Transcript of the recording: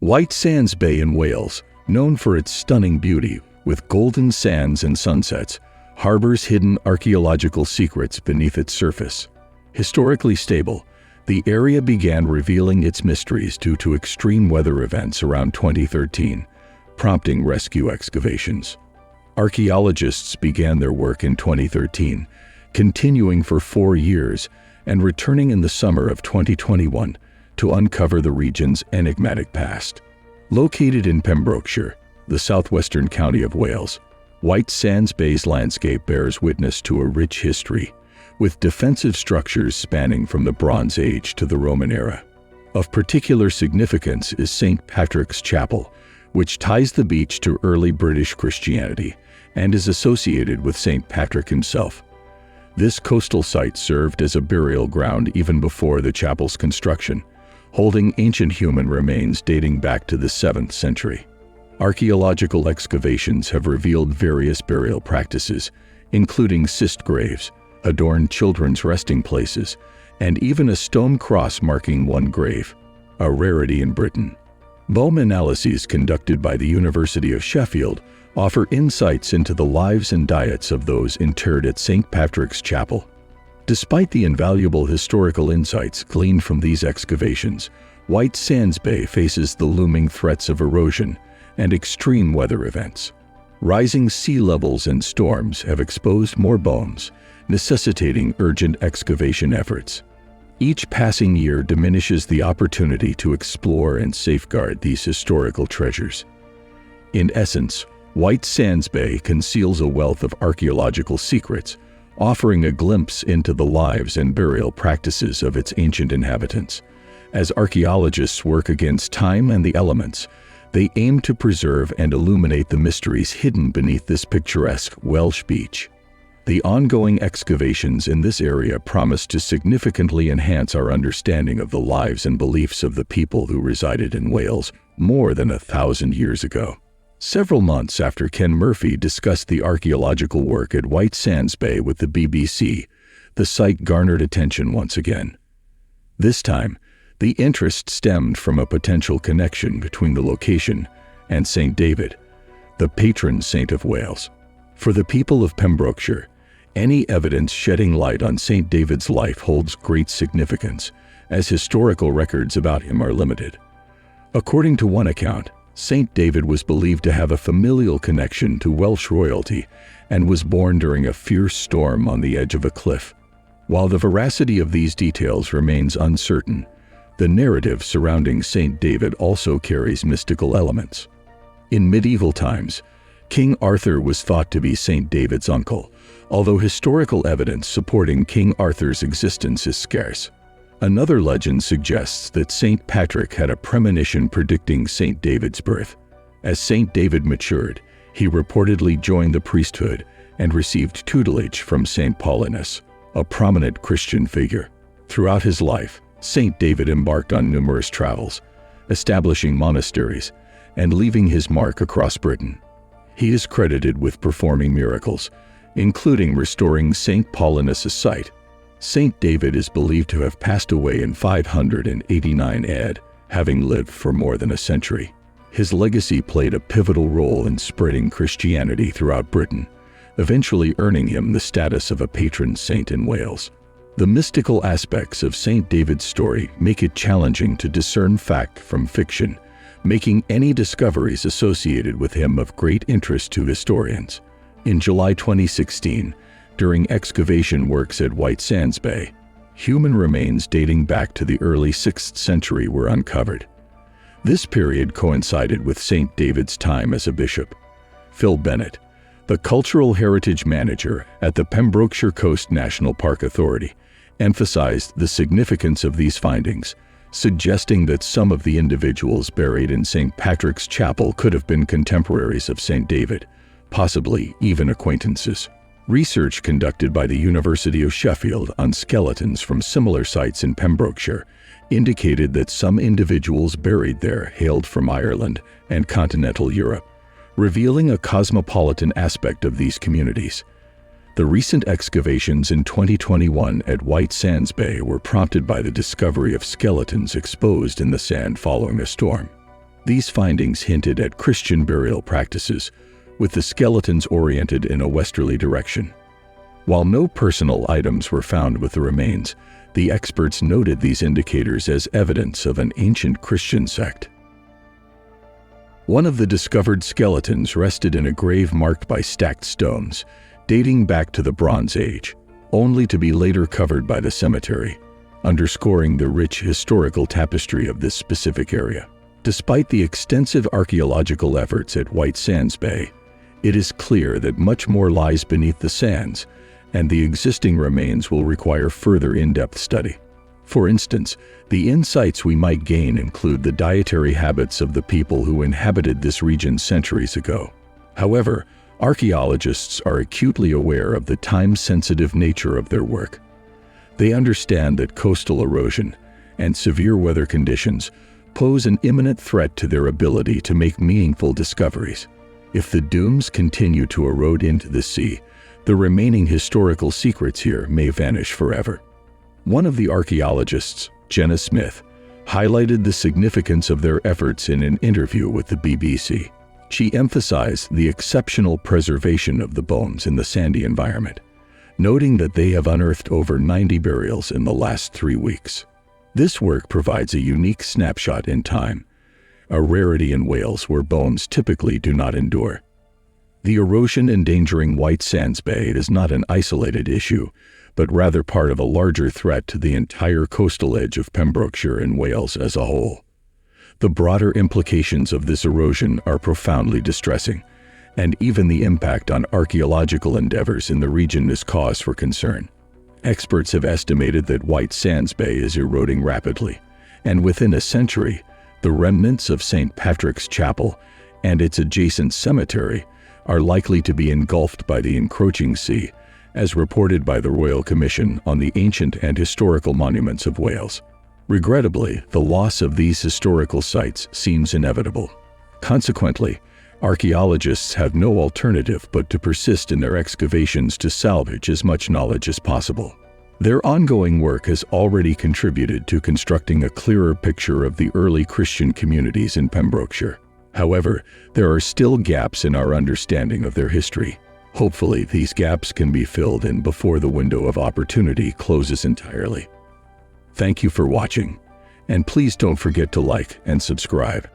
Whitesands Bay in Wales, known for its stunning beauty with golden sands and sunsets, harbors hidden archaeological secrets beneath its surface. Historically stable, the area began revealing its mysteries due to extreme weather events around 2013, prompting rescue excavations. Archaeologists began their work in 2013, continuing for 4 years and returning in the summer of 2021 to uncover the region's enigmatic past. Located in Pembrokeshire, the southwestern county of Wales, Whitesands Bay's landscape bears witness to a rich history, with defensive structures spanning from the Bronze Age to the Roman era. Of particular significance is St. Patrick's Chapel, which ties the beach to early British Christianity and is associated with St. Patrick himself. This coastal site served as a burial ground even before the chapel's construction, holding ancient human remains dating back to the 7th century. Archaeological excavations have revealed various burial practices, including cist graves, adorned children's resting places, and even a stone cross marking one grave, a rarity in Britain. Bone analyses conducted by the University of Sheffield offer insights into the lives and diets of those interred at St. Patrick's Chapel. Despite the invaluable historical insights gleaned from these excavations, Whitesands Bay faces the looming threats of erosion and extreme weather events. Rising sea levels and storms have exposed more bones, necessitating urgent excavation efforts. Each passing year diminishes the opportunity to explore and safeguard these historical treasures. In essence, Whitesands Bay conceals a wealth of archaeological secrets, offering a glimpse into the lives and burial practices of its ancient inhabitants. As archaeologists work against time and the elements, they aim to preserve and illuminate the mysteries hidden beneath this picturesque Welsh beach. The ongoing excavations in this area promise to significantly enhance our understanding of the lives and beliefs of the people who resided in Wales more than 1,000 years ago. Several months after Ken Murphy discussed the archaeological work at Whitesands Bay with the BBC, the site garnered attention once again. This time, the interest stemmed from a potential connection between the location and St. David, the patron saint of Wales. For the people of Pembrokeshire, any evidence shedding light on St. David's life holds great significance, as historical records about him are limited. According to one account, St. David was believed to have a familial connection to Welsh royalty and was born during a fierce storm on the edge of a cliff. While the veracity of these details remains uncertain, the narrative surrounding St. David also carries mystical elements. In medieval times, King Arthur was thought to be St. David's uncle, although historical evidence supporting King Arthur's existence is scarce. Another legend suggests that St. Patrick had a premonition predicting St. David's birth. As St. David matured, he reportedly joined the priesthood and received tutelage from St. Paulinus, a prominent Christian figure. Throughout his life, St. David embarked on numerous travels, establishing monasteries and leaving his mark across Britain. He is credited with performing miracles, including restoring St. Paulinus' site. St. David is believed to have passed away in 589 AD, having lived for more than a century. His legacy played a pivotal role in spreading Christianity throughout Britain, eventually earning him the status of a patron saint in Wales. The mystical aspects of St. David's story make it challenging to discern fact from fiction, making any discoveries associated with him of great interest to historians. In July 2016, during excavation works at Whitesands Bay, human remains dating back to the early 6th century were uncovered. This period coincided with St. David's time as a bishop. Phil Bennett, the cultural heritage manager at the Pembrokeshire Coast National Park Authority, emphasized the significance of these findings, suggesting that some of the individuals buried in St. Patrick's Chapel could have been contemporaries of St. David, possibly even acquaintances. Research conducted by the University of Sheffield on skeletons from similar sites in Pembrokeshire indicated that some individuals buried there hailed from Ireland and continental Europe, revealing a cosmopolitan aspect of these communities. The recent excavations in 2021 at Whitesands Bay were prompted by the discovery of skeletons exposed in the sand following a storm. These findings hinted at Christian burial practices, with the skeletons oriented in a westerly direction. While no personal items were found with the remains, the experts noted these indicators as evidence of an ancient Christian sect. One of the discovered skeletons rested in a grave marked by stacked stones, dating back to the Bronze Age, only to be later covered by the cemetery, underscoring the rich historical tapestry of this specific area. Despite the extensive archaeological efforts at Whitesands Bay, it is clear that much more lies beneath the sands, and the existing remains will require further in-depth study. For instance, the insights we might gain include the dietary habits of the people who inhabited this region centuries ago. However, archaeologists are acutely aware of the time-sensitive nature of their work. They understand that coastal erosion and severe weather conditions pose an imminent threat to their ability to make meaningful discoveries. If the dunes continue to erode into the sea, the remaining historical secrets here may vanish forever. One of the archaeologists, Jenna Smith, highlighted the significance of their efforts in an interview with the BBC. She emphasized the exceptional preservation of the bones in the sandy environment, noting that they have unearthed over 90 burials in the last 3 weeks. This work provides a unique snapshot in time, a rarity in Wales where bones typically do not endure. The erosion endangering Whitesands Bay is not an isolated issue, but rather part of a larger threat to the entire coastal edge of Pembrokeshire and Wales as a whole. The broader implications of this erosion are profoundly distressing, and even the impact on archaeological endeavors in the region is cause for concern. Experts have estimated that Whitesands Bay is eroding rapidly, and within a century, the remnants of St. Patrick's Chapel and its adjacent cemetery are likely to be engulfed by the encroaching sea, as reported by the Royal Commission on the Ancient and Historical Monuments of Wales. Regrettably, the loss of these historical sites seems inevitable. Consequently, archaeologists have no alternative but to persist in their excavations to salvage as much knowledge as possible. Their ongoing work has already contributed to constructing a clearer picture of the early Christian communities in Pembrokeshire. However, there are still gaps in our understanding of their history. Hopefully, these gaps can be filled in before the window of opportunity closes entirely. Thank you for watching, and please don't forget to like and subscribe.